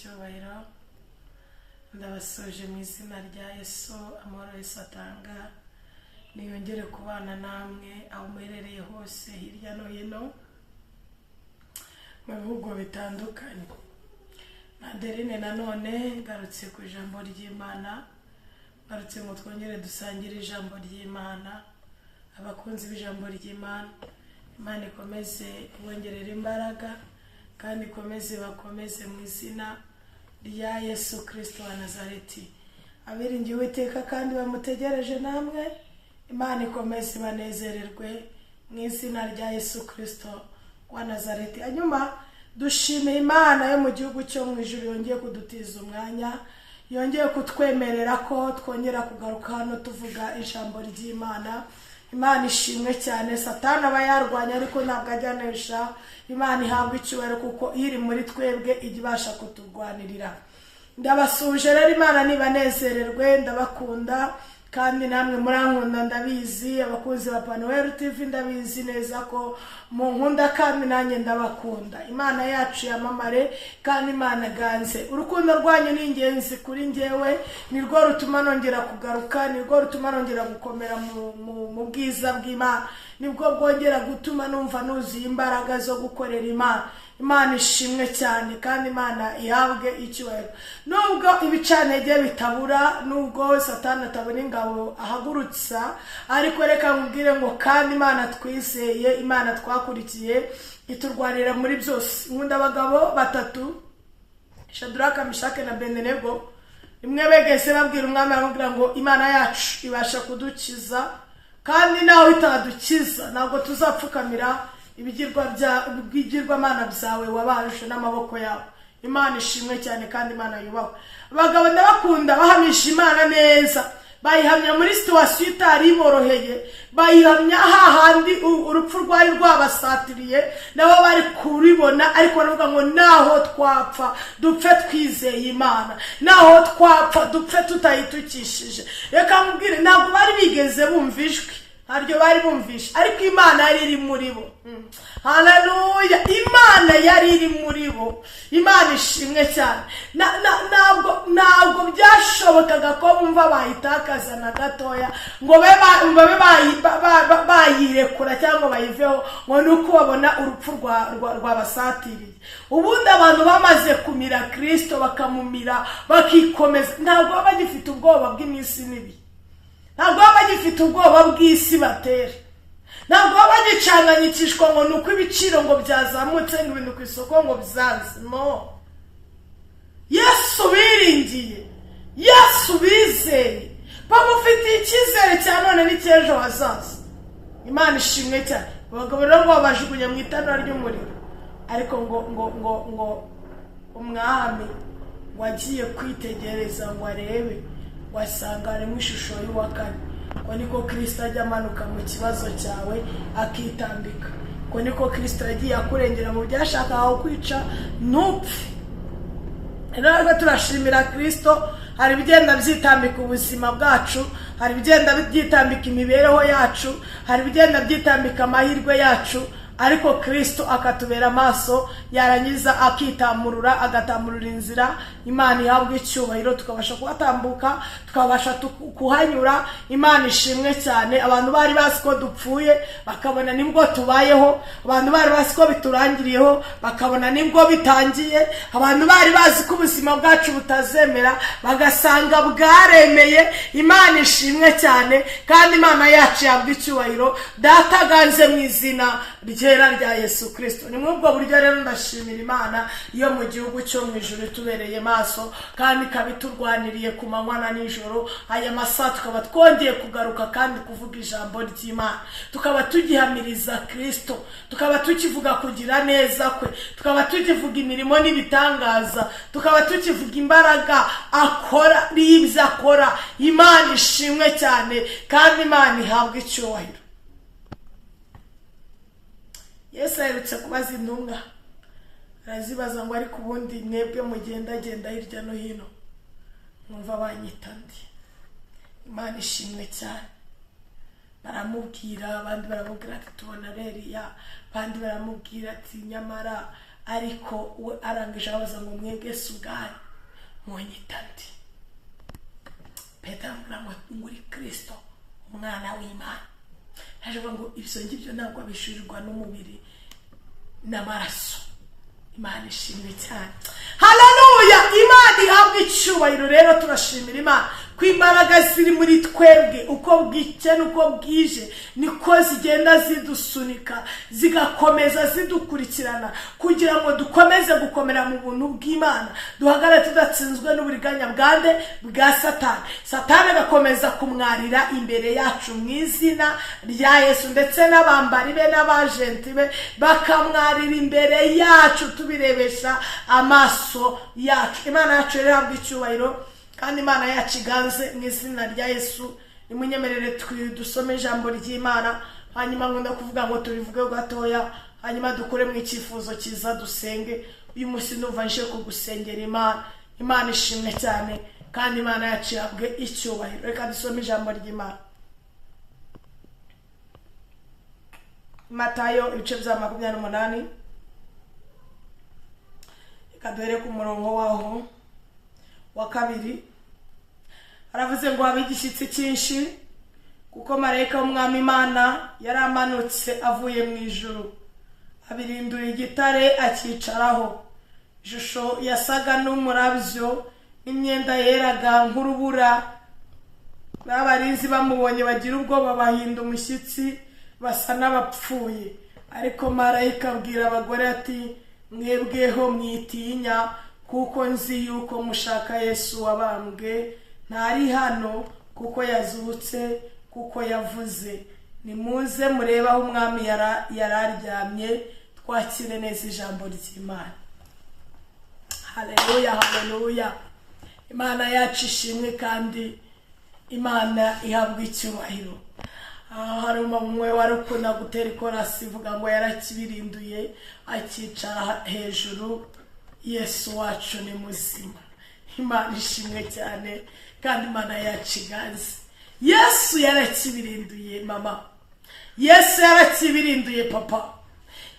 icyubahiro. Ndabasoje mu izina rya Yesu. Amahoro Yesu atanga niyongere kubana namwe aho muherereye hose hirya no hino mu bihugu bitandukanye. Madeline nanone ngarutse ku ijambo ry'Imana, ngarutse ngo twongere dusangire ijambo ry'Imana. Abakunzi b'ijambo ry'Imana, Imana ikomeze ibongerera imbaraga kandi ikomeze bakomeze mu izina rya Yesu Kristo wa Nazareti. Abiringiye Uwiteka kandi bamutegereje namwe, Imana ikomeze banezererwe mu izina rya Yesu Kristo wa Nazareti. Hanyuma dushimiye Imana yo mu gihugu cyo mu ijuru yongeye kudutiza umwanya, yongeye kutwemerera ko twongera kugaruka hano tuvuga ijambo ry'Imana. Imana ishimwe cyane. Satani aba yarwanya ariko ntabwo ajyanesha. Imana ihabwa icyubahiro kuko iri muri twebwe igibasha kuturwanirira. Ndabasuje rero, Imana nibanezererwe, ndabakunda kandi namwe murankunda ndabizi. Abakunzi ba Panuel TV ndabizi neza ko mu nkunda kandi nanjye ndabakunda. Imana yacu yamamare kandi Imana ganze. Urukundo rwanyu ni ingenzi kuri njyewe, nirwo rutuma nongera kugaruka, nirwo rutuma nongera gukomera mu bwiza bw'Imana, nibwo bwongera gutuma numva nuzuye imbaraga zo gukorera Imana. Imana ishimwe cyane kandi Imana ihabwe icyubahiro. Nubwo ibicantege bitabura, nubwo Satani atabona ingabo ahagurutsa, ariko reka nkubwire ngo kandi Imana twizeye, Imana twakurikiye iturwanira muri byose. Nkunda abagabo batatu, Shadraka, Meshaki na Abednego, rimwe begese babwira umwami aramubwira ngo Imana yacu ibasha kudukiza kandi nawe itadukiza ntabwo tuzapfukamira ibigirwamana byawe wabahuje n'amaboko yawe. Imana ishimwe cyane kandi Imana yubahwe. Abagabo ndabakunda bahamisha Imana neza, bayihamya muri situwasiyo itari iboroheye, bayihamya hahandi urupfu rwari rwabasatiriye nabo bari kuribona, ariko baravuga ngo naho twapfa dupfe twizeye Imana, naho twapfa dupfe tutayitukishije. Reka nkubwire, ntabwo bari bigeze bumva ijwi, ntaryo bari bumvisha, ariko Imana yari iri muri bo. Haleluya! Imana yari iri muri bo. Imana ishimwe cyane. Ntabwo byashobokaga ko bumva bayitakaza na gatoya ngo babe bayirekura cyangwa bayiveho ngo nuko babona urupfu rwabasatiriye. Ubundi abantu bamaze kumira Kristo, bakamumira bakikomeza, ntabwo baba bagifite ubwoba bw'iminsi mibi, ntabwo baba bagifite ubwoba bw'isi batera, ntabwo baba bagicanganyikishwa ngo nuko ibiciro ngo byazamutse ngo ibintu ku isoko ngo bizanze. No, Yesu biringiye, Yesu bizeye, bamufitiye icyizere cya none n'icy'ejo hazaza. Imana ishimwe cyane. Abagabo rero ngo babajugunya mu itanura ry'umuriro, ariko ngo umwami wagiye kwitegereza ngo arebe, wasanga harimo ishusho y'uwa kane. Ko niko Kristo ajya amanuka mu kibazo cyawe akitambika. Ko niko Kristo yagiye akurengera mu byashakaho kwica ntupfe. Rero turashimira Kristo. Hari ibigenda byitambika ubuzima bwacu, hari ibigenda byitambika imibereho yacu, hari ibigenda byitambika amahirwe yacu, ariko Kristo akatubera amaso, yarangiza akitamurura, agatamurura inzira. Imana ihabwe icyubahiro, tukabasha kuhatambuka, tukabasha kuhanyura. Imana ishimwe cyane. Abantu bari bazi ko dupfuye bakabona nibwo tubayeho, abantu bari bazi ko biturangiriyeho bakabona nibwo bitangiye, abantu bari bazi ko ubuzima bwacu butazemera bagasanga bwaremeye. Imana ishimwe cyane kandi Imana yacu yabwe icyubahiro. Data ganze mu izina ryera rya Yesu Kristo. Ni muri ubwo buryo rero ndashimira Imana iyo mu gihugu cyo mu ijuru tubereye maso kandi kabiturwaniriye ku manywa na nijoro. Aya masaha tukaba twongeye kugaruka kandi kuvuga ijambo ry'Imana, tukaba tugihamiriza Kristo, tukaba tukivuga kugira neza kwe, tukaba tukivuga imirimo n'ibitangaza, tukaba tukivuga imbaraga akora n'ibyo akora. Imana ishimwe cyane kandi Imana ihabwe icyubahiro. Yesu aherutse kubaza intumwa, arazibaza ngo ariko ubundi mwebwe mugendagenda hirya no hino mwumva banyita nde? Imana ishimwe cyane. Baramubwira, abandi baramubwira ati tubona Eliya, abandi baramubwira ati nyamara ariko we arangije abaza ngo mwebwe se ubwanyu munyita nde? Petero aramubwira ngo uri Kristo umwana w'Imana. Aravuga ngo ibyo ngibyo ntabwo bishurirwa n'umubiri n'amaraso. Imana ishimwe cyane. Haleluya. Imana ihabwa icyubahiro. Rero turashimira Imana ko imbaraga ziri muri twebwe uko bwije n'uko bwije niko zigenda zidusunika zigakomeza zidukurikirana kugira ngo dukomeze gukomera mu buntu bw'Imana, duhagarare tudatsinzwe n'uburiganya bwa Satani. Satani agakomeza kumwarira imbere yacu mu izina rya Yesu, ndetse n'abambari be n'abajenti be bakamwarira imbere yacu tubirebesha amaso yacu. Imana yacu rero ihabwa icyubahiro kandi Imana yacu iganze mu izina rya Yesu. Nimunyemerere dusome ijambo ry'Imana, hanyuma ngunda kuvuga ngo turivuge gatoya, hanyuma dukure mu icyifuzo cyiza dusenge. Uyu munsi numva nje kugusengera Imana. Imana ishimwe cyane kandi Imana yacu ihabwe icyubahiro. Reka dusome ijambo ry'Imana. Matayo ibice bya 28. Reka duhere ku murongo waho wa 2. Aravuze ngo habe igishyitsi cyinshi kuko marayika w'Umwami Imana yaramanutse avuye mu ijuru, abirindura igitare akicaraho. Ishusho yasaga n'umurabyo n'imyenda yeraga nk'urubura. N'abarinzi bamubonye bagira ubwoba bahinda umushyitsi basa n'abapfuye. Ariko marayika abwira abagore ati mwebweho mwitinya kuko nzi yuko mushaka Yesu wabambwe. Ntari hano kuko yazutse kuko yavuze. Nimuze murebe aho Umwami yararyamye. Twakire neza ijambo ry'Imana. Haleluya, haleluya. Imana yacu ishimwe kandi Imana ihabwa icyubahiro. Hari umwe wari ukunda gutera ikorasi ivuga ngo yarakibirinduye akicara hejuru. Yesu wacu ni muzima. Imana ishimwe cyane kandi Imana yacu iganze. Yesu yarakibirinduye mama. Yesu yarakibirinduye papa.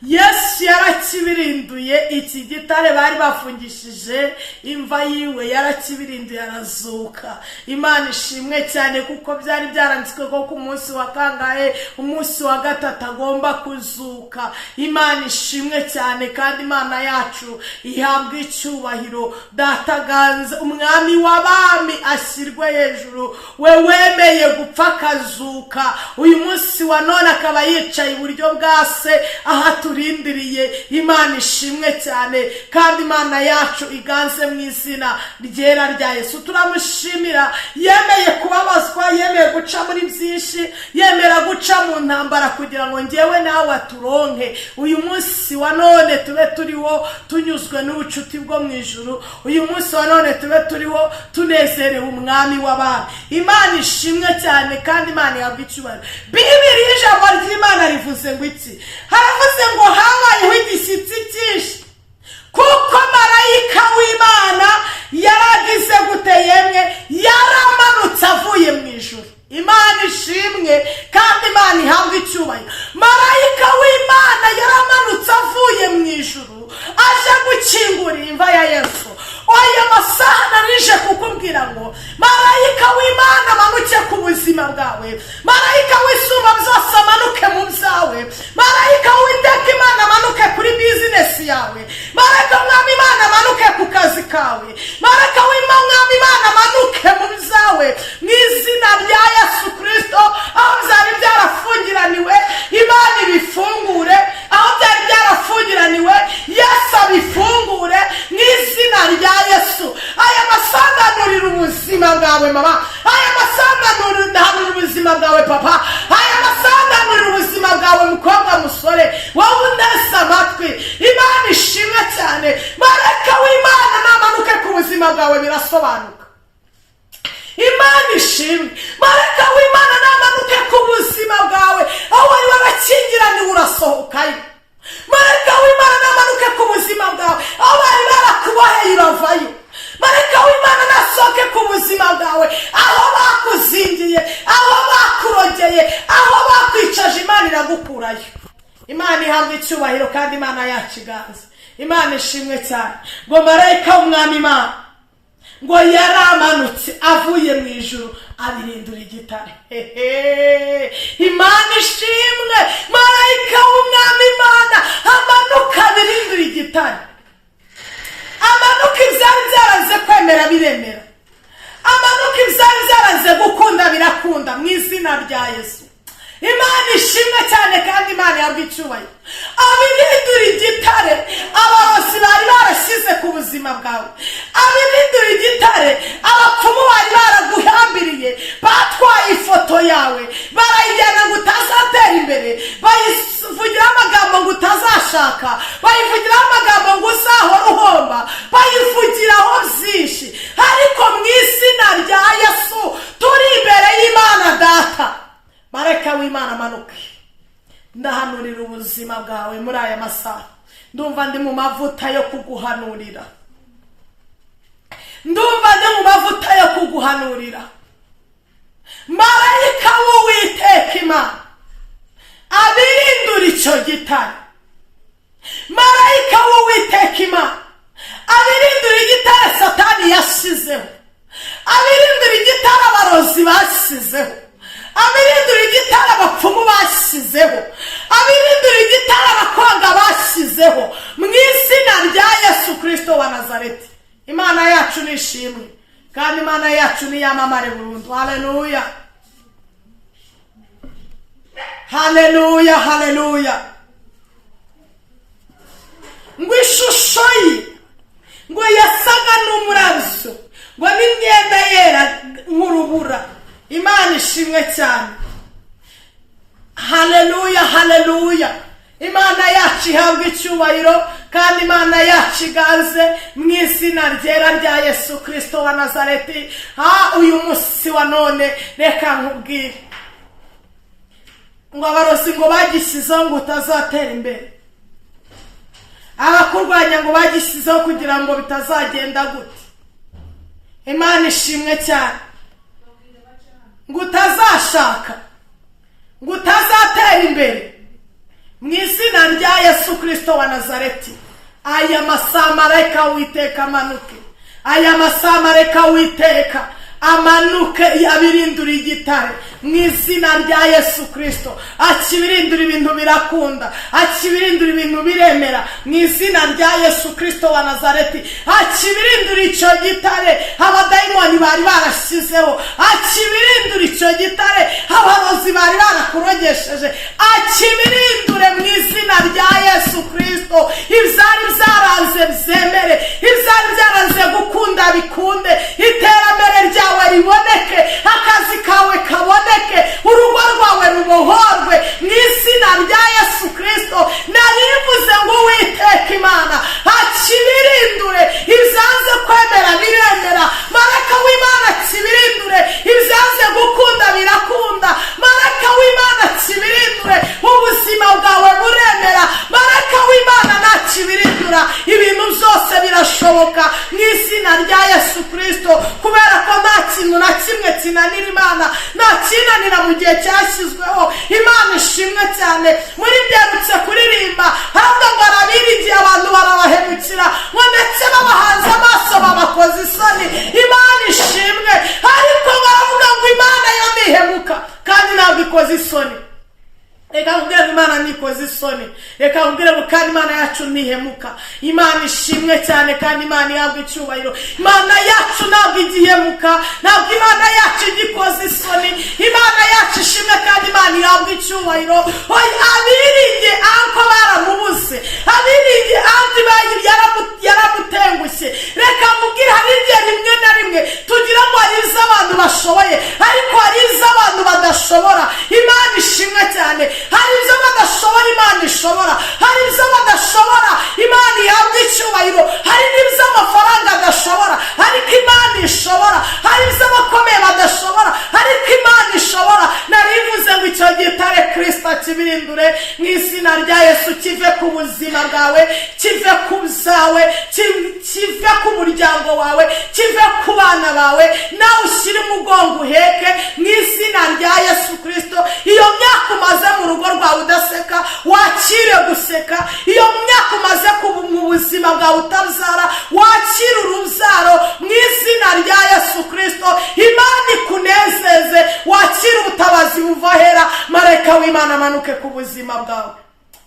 Yesu yarakibirinduye iki gitare bari bafungishije imva yiwe, yarakibirinduye arazuka. Imana ishimwe cyane kuko byari byaranditswe ko ku munsi wa kangahe, umunsi wa 3 agomba kuzuka. Imana ishimwe cyane kandi Imana yacu ihabwa icyubahiro. Dataganze Umwami w'abami ashyirwe hejuru, we wemeye gupfa akazuka. Uyu munsi wa none akaba yicaye iburyo bwa Se aha turindiriye. Imana ishimwe cyane kandi Imana yacu iganze mu izina ryera rya Yesu. Turamushimira yemeye kubabazwa, yemeye guca muri byinshi, yemera guca mu ntambara kugira ngo ngewe nawe aturonke. Uyu munsi wa none tube turiho tunyuzwe n'ubucuti bwo mu ijuru. Uyu munsi wa none tube turiho tunezerewe Umwami w'abami. Imana ishimwe cyane kandi Imana ihabwa icyubahiro. Bibiliya ijambo ry'Imana rivuze ngo iki? Haravuze ngo habayeho igishyitsi cyinshi kuko marayika w'Imana yaragize gute yemwe? Yaramanutse avuye mu ijuru. Imana ishimwe kandi Imana ihabwa icyubahiro. Marayika w'Imana yaramanutse avuye mu ijuru aje gukingura imva ya Yesu. Oya masaha narije kukubwira ngo marayika w'Imana amanuke ku buzima bwawe. Marayika w'Isumba byose amanuke mu byawe. Marayika w'Iteka Imana amanuke kuri business yawe. Marayika w'Umwami Imana amanuke ku kazi kawe. Marayika w'Umwami Imana amanuke mu byawe mu izina rya Yesu Kristo. Aho byari byarafungiraniwe Imana ibifungure. Aho byari byarafungiraniwe Yesu abifungure mu izina rya Yesu. Aya masanganurira ubuzima bwawe mama. Aya masanganurira ubuzima bwawe papa. Aya masanganurira ubuzima bwawe mukobwa musore. Wowe unese amatwi. Imana ishimwe cyane. Marayika w'Imana namanuke ku buzima bwawe birasobanuka. Imana ishimwe. Marayika w'Imana namanuke ku buzima bwawe. Aho wari warakingiraniwe urasohokayo. Marayika w'Imana namanuke ku buzima bwawe. Aho bari barakuboheye uravayo. Marayika w'Imana nasohoke ku buzima bwawe. Aho bakuzingiye, aho bakurogeye, aho bakwicaje Imana iragukurayo. Imana ihabwa icyubahiro kandi Imana yacu iganza. Imana ishimwe cyane. Ngo marayika w'umwami Imana ngo yaramanutse avuye mu ijuru abirindura igitare. Imana ishimwe, marayika w'umwami Imana amanuka abirindura igitare. Amanuka ibyari byaraze kwemera biremera. Amanuka ibyari byaraze gukunda birakunda mu izina rya Yesu. Imana ishimwe cyane kandi Imana yabwa icyubahiro. Abirindura igitare abarozi bari barashyize ku buzima bwawe. Abirindura igitare abapfumu bari baraguhambiriye, batwaye ifoto yawe barayijyana ngo utazatera imbere, bayivugiraho amagambo ngo utazashaka, bayivugiraho amagambo ngo uzahora uhomba, bayivugiraho byinshi. Ariko mu izina rya Yesu turi imbere y'Imana Data. Marayika w'Imana amanuke. Ndahanurira ubuzima bwawe muri aya masaha. Ndumva ndi mu mavuta yo kuguhanurira. Ndumva ndi mu mavuta yo kuguhanurira. Marayika w'Uwiteka Imana abirindura icyo gitare. Marayika w'Uwiteka Imana abirindura igitare Satani yashyizeho. Abirindura igitare abarozi bashyizeho. Abirindura igitare abapfumu bashyizeho. Abirindura igitare abakwanga bashyizeho. Mu izina rya Yesu Kristo wa Nazareti. Imana yacu nishimwe kandi Imana yacu niyamamare burundu. Haleluya, haleluya, haleluya. Ngo ishusho ye ngo yasaga n'umurabyo, ngo n'imyenda yera nk'urubura. Imana ishimwe cyane. Haleluya, haleluya. Imana yacu ihabwa icyubahiro kandi Imana yacu iganze mu izina ryera rya Yesu Kristo wa Nazareti. Uyu munsi wa none reka nkubwire ngo abarozi ngo bagishyizeho ngo utazatera imbere. Abakurwanya ngo bagishyizeho kugira ngo bitazagenda gute. Imana ishimwe cyane. Ngo utazashaka, ngo utazatera imbere. Mu izina rya Yesu Kristo wa Nazareti. Aya masaha marayika w'Uwiteka amanuke. Aya masaha marayika w'Uwiteka amanuke abirindura igitare. Mu izina rya Yesu Kristo. Akibirindura ibintu birakunda. Akibirindura ibintu biremera. Mu izina rya Yesu Kristo wa Nazareti. Akibirindura icyo gitare abadayimoni bari barashyizeho. Akibirindura icyo gitare abarozi bari barakurogesheje. Akibirindure mu izina rya Yesu Kristo. Ibyari byaranze byemere. Ibyari byaranze gukunda bikunde. Iterambere ryawe riboneke. Akazi kawe kaboneke. Urugo rwawe rubohorwe mu izina rya Yesu Kristo. Narivuze ngo Uwiteka Imana akibirindure ibyanze kwemera biremera. Marayika w'Imana akibirindure ibyanze gukunda birakunda. Marayika w'Imana akibirindure ubuzima bwawe buremera. Marayika w'Imana nakibirindura ibintu byose birashoboka mu izina rya Yesu Kristo. Kubera ko nta kintu na kimwe kinanira Imana, nta kinanira mu gihe cyashyizweho. Imana ishimwe cyane. Muri byarutse kuririmba ahubwo ngo arabiringiye abantu barabahemukira, ngo ndetse babahanze amaso babakoze isoni. Imana ishimwe. Ariko baravuga ngo Imana yo ntihemuka kandi ntabwo ikoze isoni. Reka nkubwire ngo Imana ntikoze isoni. Reka nkubwire ngo kandi Imana yacu ntihemuka. Imana ishimwe cyane kandi Imana ihabwa icyubahiro. Imana yacu ntabwo igihemuka, ntabwo Imana yacu igikoze isoni. Imana yacu ishimwe kandi Imana ihabwa icyubahiro. Abiringiye anko baramubuze, abiringiye andi yaramutengushye. Reka mubwire hari igihe rimwe na rimwe tugira ngo hari iz'abantu bashoboye ariko hari iz'abantu badashobora. Imana ishimwe cyane. Hari ibyo badashobora Imana ishobora. Hari ibyo badashobora Imana ihabwa icyubahiro. Hari n'ibyo amafaranga adashobora ariko Imana ishobora. Hari ibyo abakomeye badashobora ariko Imana ishobora. Narivuze ngo icyo gitare Kristo akibirindure mu izina rya Yesu. Kive ku buzima bwawe, kive ku byawe, kive ku muryango wawe, kive ku bana bawe. Nawe ushyire umugongo uheke mu izina rya Yesu Kristo. Iyo myaka umaze mu rugo rwawe udaseka, wakire guseka. Iyo myaka umaze mu buzima bwawe utabyara, wakire urubyaro mu izina rya Yesu Kristo. Imana ikunezeze, wakire ubutabazi buva hera, marayika w'Imana amanuke ku buzima bwawe.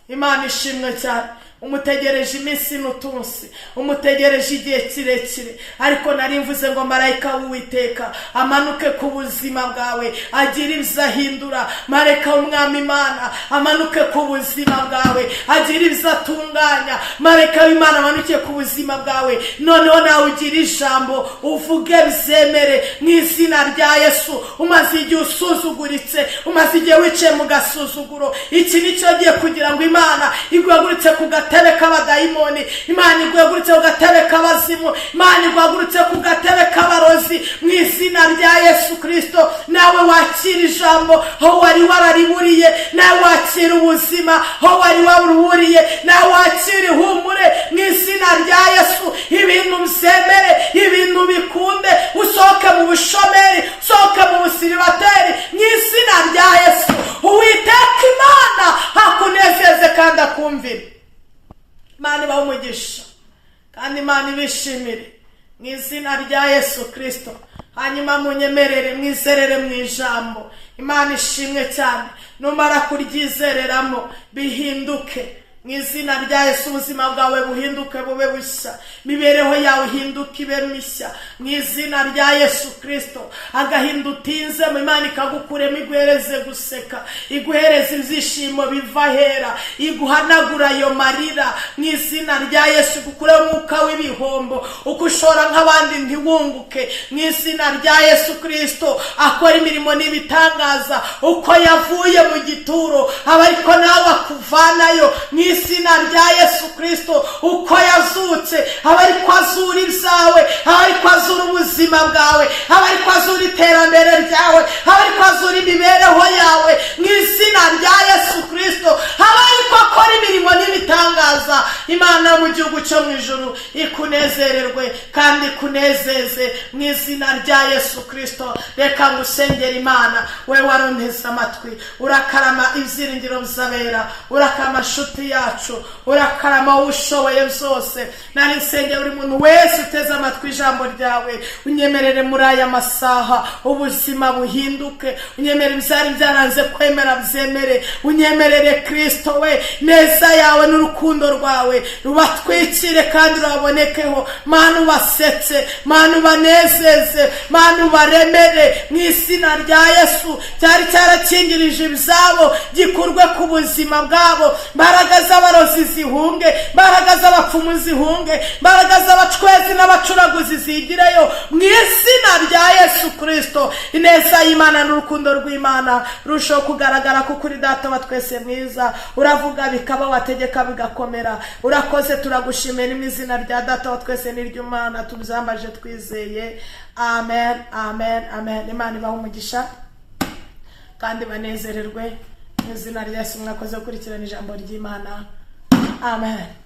Imana ishimwe cyane. Umutegereje iminsi n'utunsi, umutegereje igihe kirekire, ariko nari mvuze ngo marayika w'Uwiteka amanuke ku buzima bwawe, agira ibyo ahindura. Marayika w'Umwami Imana amanuke ku buzima bwawe, agira ibyo atunganya. Marayika w'Imana amanuke ku buzima bwawe, noneho nawe ugira ijambo uvuge byemere mu izina rya Yesu. Umaze igihe usuzuguritse, umaze igihe wicaye mu gasuzuguro, iki nicyo gihe kugira ngo Imana iguhagurutse ku gatebe k'abadayimoni, Imana iguhagurutse ku gatebe k'abazimu, Imana iguhagurutse ku gatebe k'abarozi mu izina rya Yesu Kristo. Nawe wakira ijambo aho wari warariburiye, nawe wakira ubuzima aho wari waruburiye, nawe wakira ihumure mu izina rya Yesu. Ibintu byemere, ibintu bikunde, usohoke mu bushomeri, usohoke mu busiribateri mu izina rya Yesu. Uwiteka Imana akunezeze kandi akumvire. Imana ibahe umugisha kandi Imana ibishimire mu izina rya Yesu Kristo. Hanyuma munyemerere mwizerere mu ijambo. Imana ishimwe cyane. Numara kuryizereramo bihinduke mu izina rya Yesu. Ubuzima bwawe buhinduke bube bushya, imibereho yawe ihinduke ibe mishya mu izina rya Yesu Kristo. Agahinda utinzemo Imana ikagukuremo, iguhereze guseka, iguhereze ibyishimo biva hera, iguhanagura ayo marira mu izina rya Yesu. Igukureho umwuka w'ibihombo, uko ushora nk'abandi ntiwunguke mu izina rya Yesu Kristo. Akora imirimo n'ibitangaza, uko yavuye mu gituro aba ariko nawe akuvanayo mu izina rya Yesu Kristo. Uko yazutse aba ariko azura ibyawe, aba ariko azura ubuzima bwawe, aba ariko azura iterambere ryawe, aba ariko azura imibereho yawe mu izina rya Yesu Kristo. Aba ariko akora imirimo n'ibitangaza. Imana mu gihugu cyo mu ijuru ikunezererwe kandi ikunezeze mu izina rya Yesu Kristo. Reka ngusengere Imana, we waronteze amatwi, urakarama ibyiringiro by'abera, urakarama nshuti yacu, urakarama ushoboye byose. Nari nsengera buri muntu wese uteze amatwi ijambo ryawe, unyemerere muri aya masaha ubuzima buhinduke, unyemerere ibyari byaranze kwemera byemere, unyemerere Kristo we neza yawe n'urukundo rwawe rubatwikire kandi rubabonekeho. Mana ubasetse, Mana ubanezeze, Mana ubaremere mu izina rya Yesu. Cyari cyarakingirije ibyabo gikurwe ku buzima bwabo. Mbaraga z'abarozi zihunge, mbaraga z'abapfumu zihunge, mbaraga z'abacwezi n'abacuraguzi zigireyo mu izina rya Yesu Kristo. Ineza y'Imana n'urukundo rw'Imana rushaho kugaragara kuko uri Data wa twese mwiza. Uravuga bikaba, wategeka bigakomera. Urakoze, turagushimira mu izina rya Data wa twese n'iry'Imana tubyambaje twizeye. Amen, amen, amen. Imana ibahe umugisha kandi banezererwe mu izina rya Yesu. Mwakoze gukurikirana ijambo ry'Imana. Amen.